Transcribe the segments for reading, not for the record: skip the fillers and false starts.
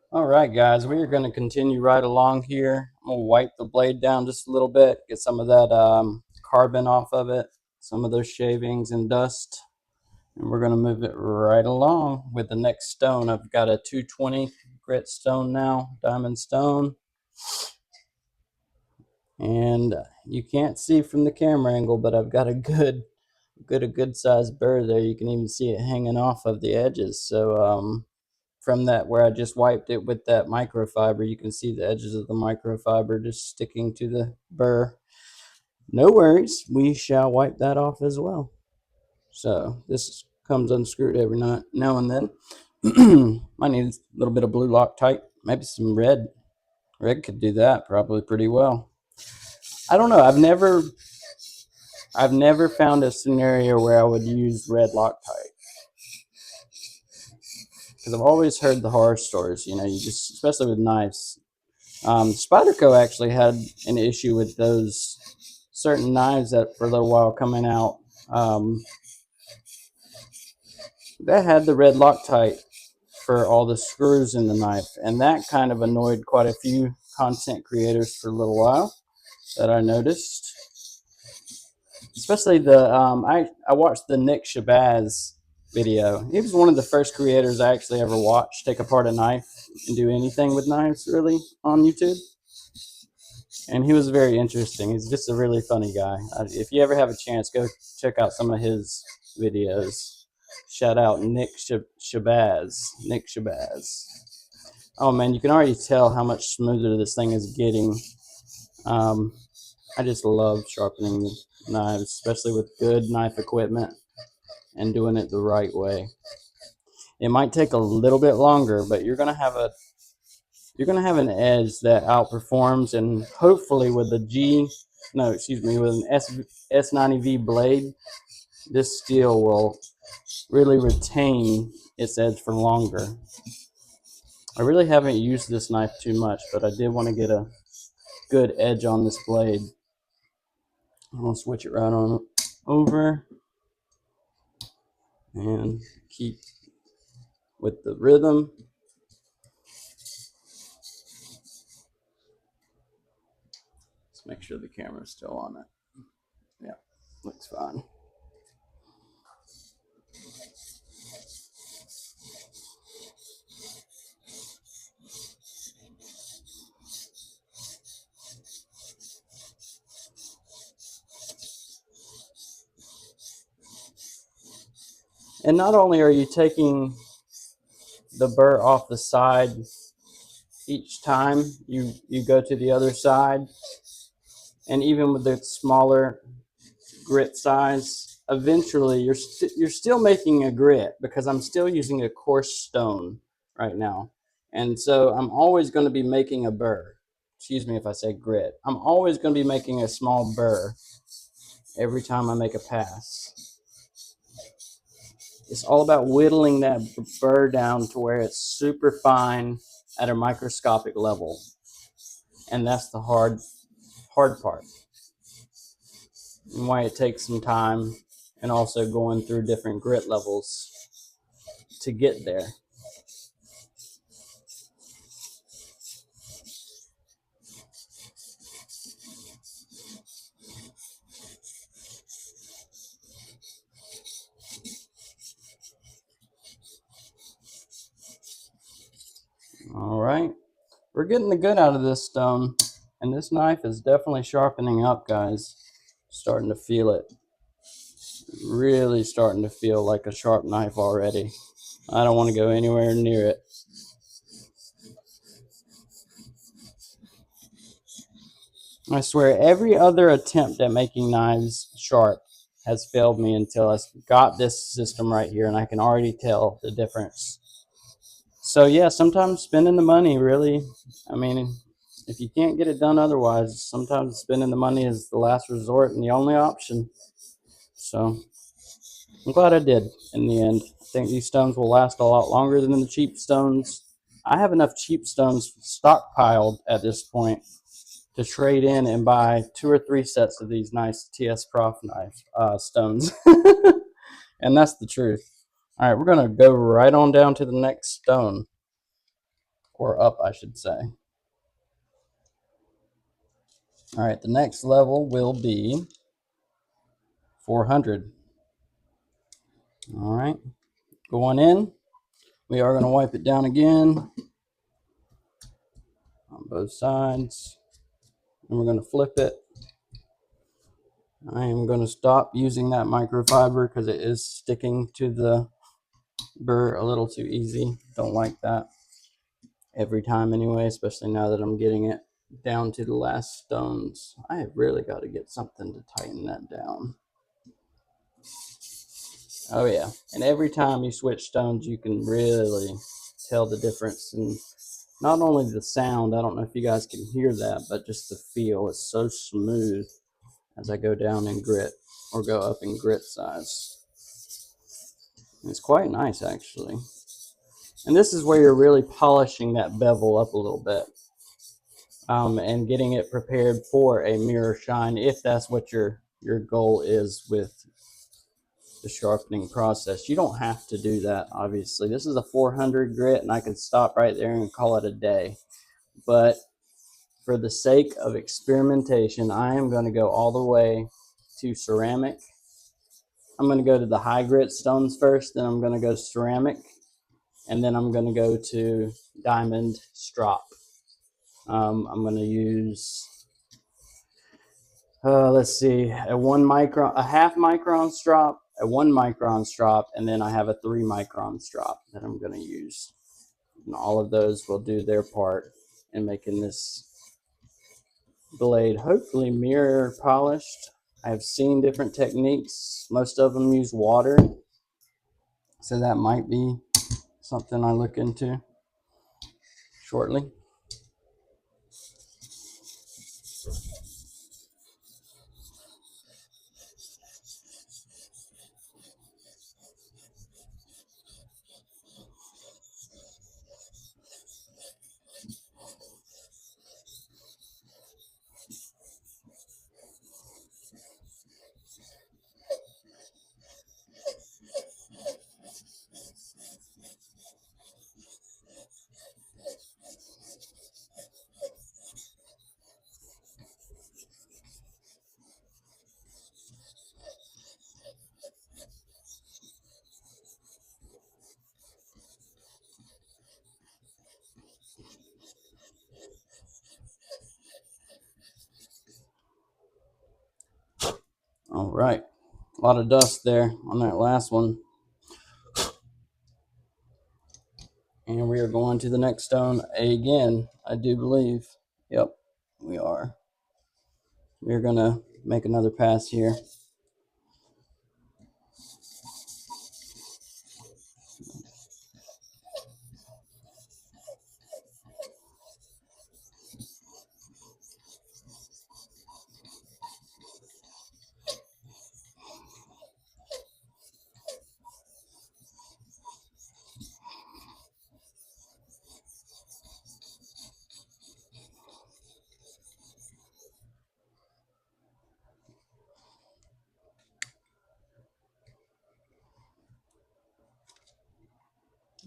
Alright guys, we are going to continue right along here. I'm going to wipe the blade down just a little bit, get some of that carbon off of it, some of those shavings and dust, and we're going to move it right along with the next stone. I've got a 220 grit stone now, diamond stone, and you can't see from the camera angle, but I've got a good sized burr there. You can even see it hanging off of the edges. So from that, where I just wiped it with that microfiber, you can see the edges of the microfiber just sticking to the burr. No worries, we shall wipe that off as well. So this comes unscrewed every now and then. Might need a little bit of blue Loctite, maybe some red. Red could do that probably pretty well. I don't know. I've never found a scenario where I would use red Loctite, because I've always heard the horror stories. You just, especially with knives. Spyderco actually had an issue with those certain knives that for a little while coming out. That had the red Loctite for all the screws in the knife, and that kind of annoyed quite a few content creators for a little while that I noticed. Especially I watched the Nick Shabazz video. He was one of the first creators I actually ever watched take apart a knife and do anything with knives really on YouTube. And he was very interesting. He's just a really funny guy. If you ever have a chance, go check out some of his videos. Shout out Nick Shabazz. Nick Shabazz. Oh man, you can already tell how much smoother this thing is getting. I just love sharpening knives, especially with good knife equipment and doing it the right way. It might take a little bit longer, but you're gonna have an edge that outperforms, and hopefully with a with an S90V blade, this steel will really retain its edge for longer. I really haven't used this knife too much, but I did want to get a good edge on this blade. I'm gonna switch it right on over and keep with the rhythm. Let's make sure the camera's still on it. Yeah, looks fine. And not only are you taking the burr off the side each time you go to the other side, and even with the smaller grit size, eventually you're still making a grit, because I'm still using a coarse stone right now. And so I'm always going to be making a burr. Excuse me if I say grit. I'm always going to be making a small burr every time I make a pass. It's all about whittling that burr down to where it's super fine at a microscopic level. And that's the hard part, and why it takes some time, and also going through different grit levels to get there. All right, we're getting the good out of this stone, and this knife is definitely sharpening up, guys. Starting to feel it. Really starting to feel like a sharp knife already. I don't want to go anywhere near it. I swear, every other attempt at making knives sharp has failed me until I got this system right here, and I can already tell the difference. So yeah, sometimes spending the money really, I mean, if you can't get it done otherwise, sometimes spending the money is the last resort and the only option. So I'm glad I did in the end. I think these stones will last a lot longer than the cheap stones. I have enough cheap stones stockpiled at this point to trade in and buy 2 or 3 sets of these nice TSProf knife stones. And that's the truth. All right, we're going to go right on down to the next stone. or up, I should say. All right, the next level will be 400. All right, going in. We are going to wipe it down again on both sides. And we're going to flip it. I am going to stop using that microfiber because it is sticking to the burr a little too easy. Don't like that every time anyway, especially now that I'm getting it down to the last stones. I have really got to get something to tighten that down. Oh yeah, and every time you switch stones, you can really tell the difference. And not only the sound, I don't know if you guys can hear that, but just the feel. It's so smooth as I go down in grit or go up in grit size. It's quite nice, actually. And this is where you're really polishing that bevel up a little bit, and getting it prepared for a mirror shine, if that's what your goal is with the sharpening process. You don't have to do that, obviously. This is a 400 grit, and I could stop right there and call it a day. But for the sake of experimentation, I am going to go all the way to ceramic. I'm going to go to the high grit stones first, then I'm going to go ceramic, and then I'm going to go to diamond strop. I'm going to use, let's see, a half micron strop, a 1 micron strop, and then I have a 3 micron strop that I'm going to use. And all of those will do their part in making this blade hopefully mirror polished. I've seen different techniques. Most of them use water, so that might be something I look into shortly. All right, a lot of dust there on that last one. And we are going to the next stone again, I do believe. Yep, we are. We're gonna make another pass here.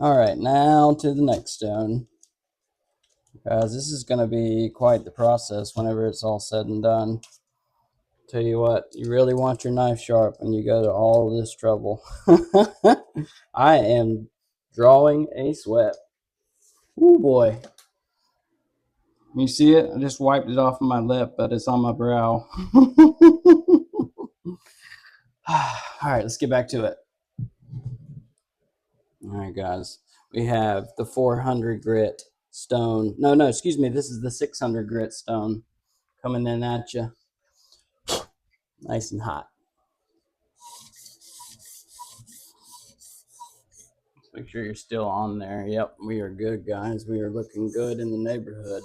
All right, now to the next stone. Guys, this is gonna be quite the process whenever it's all said and done. Tell you what, you really want your knife sharp and you go to all this trouble. I am drawing a sweat. Oh boy. You see it? I just wiped it off of my lip, but it's on my brow. All right, let's get back to it. All right, guys. We have the 400 grit stone. No, excuse me. This is the 600 grit stone coming in at you. Nice and hot. Make sure you're still on there. Yep, we are good, guys. We are looking good in the neighborhood.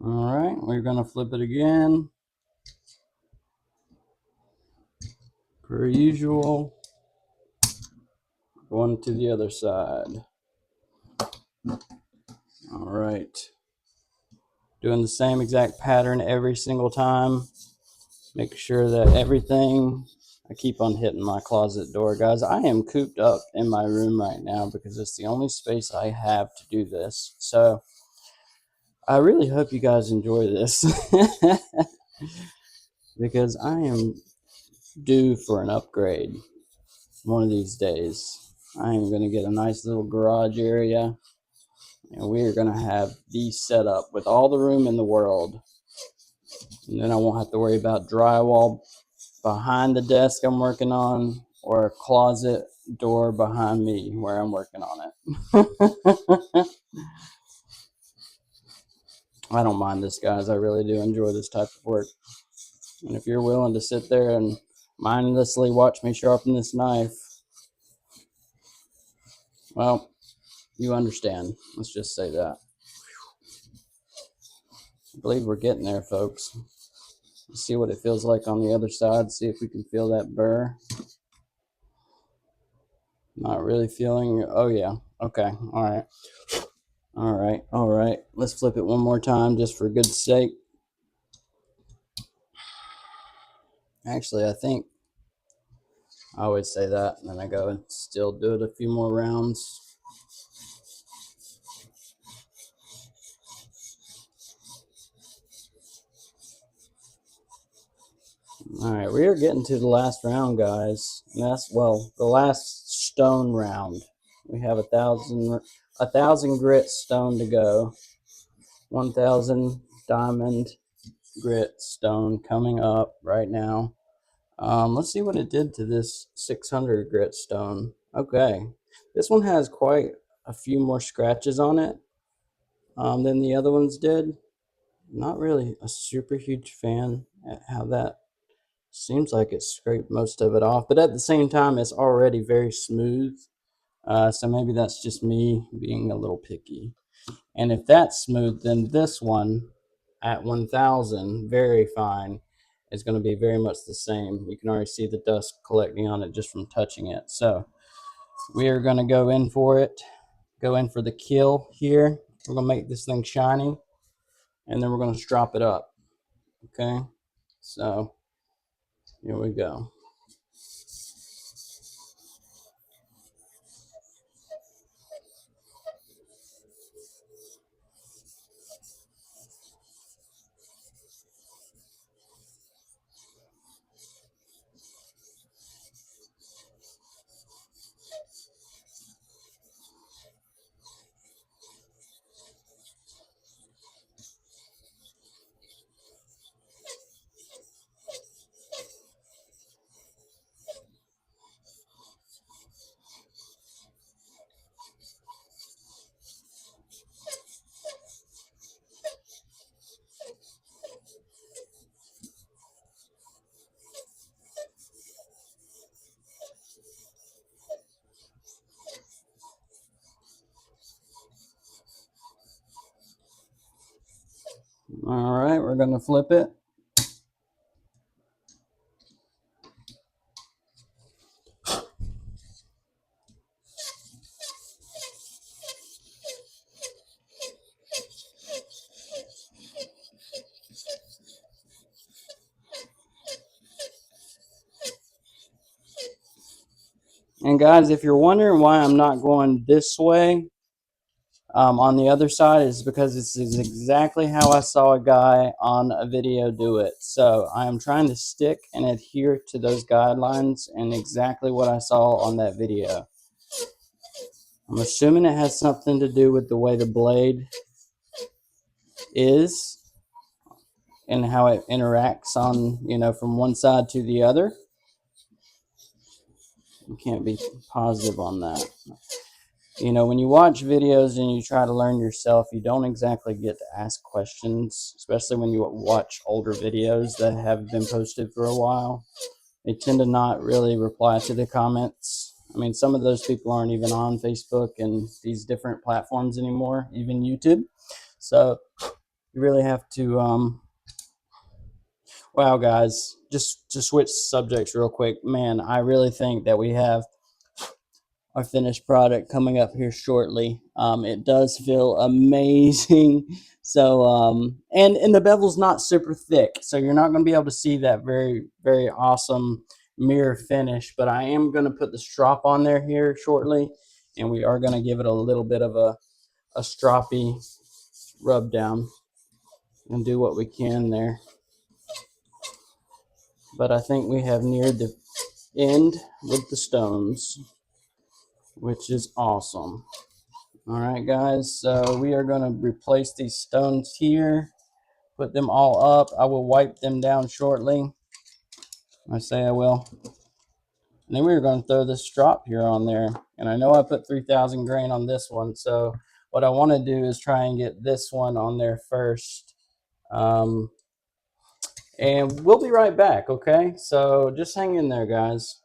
All right, we're gonna flip it again, per usual. Going to the other side. All right, doing the same exact pattern every single time. Make sure that everything, I keep on hitting my closet door, guys. I am cooped up in my room right now because it's the only space I have to do this. So I really hope you guys enjoy this because I am due for an upgrade one of these days. I am going to get a nice little garage area, and we are going to have these set up with all the room in the world. And then I won't have to worry about drywall behind the desk I'm working on or a closet door behind me where I'm working on it. I don't mind this, guys. I really do enjoy this type of work. And if you're willing to sit there and mindlessly watch me sharpen this knife, well, you understand. Let's just say that. I believe we're getting there, folks. Let's see what it feels like on the other side. See if we can feel that burr. Not really feeling. Oh, yeah. Okay. All right. All right. All right. Let's flip it one more time just for good sake. Actually, I think I always say that, and then I go and still do it a few more rounds. All right, we are getting to the last round, guys. And that's, well, the last stone round. We have 1,000 grit stone to go. 1,000 diamond grit stone coming up right now. Let's see what it did to this 600 grit stone. Okay, this one has quite a few more scratches on it than the other ones did. Not really a super huge fan at how that seems like it scraped most of it off, but at the same time, it's already very smooth. So maybe that's just me being a little picky. And if that's smooth, then this one at 1,000, very fine, is going to be very much the same. You can already see the dust collecting on it just from touching it. So we are going to go in for it, go in for the kill here. We're going to make this thing shiny, and then we're going to strop it up. Okay, so here we go. All right, we're going to flip it. And guys, if you're wondering why I'm not going this way on the other side, is because this is exactly how I saw a guy on a video do it. So I am trying to stick and adhere to those guidelines and exactly what I saw on that video. I'm assuming it has something to do with the way the blade is and how it interacts on, from one side to the other. You can't be positive on that. When you watch videos and you try to learn yourself, you don't exactly get to ask questions, especially when you watch older videos that have been posted for a while. They tend to not really reply to the comments. I mean, some of those people aren't even on Facebook and these different platforms anymore, even YouTube. So You really have to, wow, guys, just to switch subjects real quick, man, I really think that we have our finished product coming up here shortly. It does feel amazing. So, and the bevel's not super thick, so you're not going to be able to see that very awesome mirror finish. But I am going to put the strop on there here shortly, and we are going to give it a little bit of a stroppy rub down and do what we can there. But I think we have neared the end with the stones, which is awesome. All right, guys, so we are going to replace these stones here, put them all up. I will wipe them down shortly. I say I will. And then we're going to throw this strop here on there. And I know I put 3,000 grain on this one, so what I want to do is try and get this one on there first. And we'll be right back, okay? So just hang in there, guys.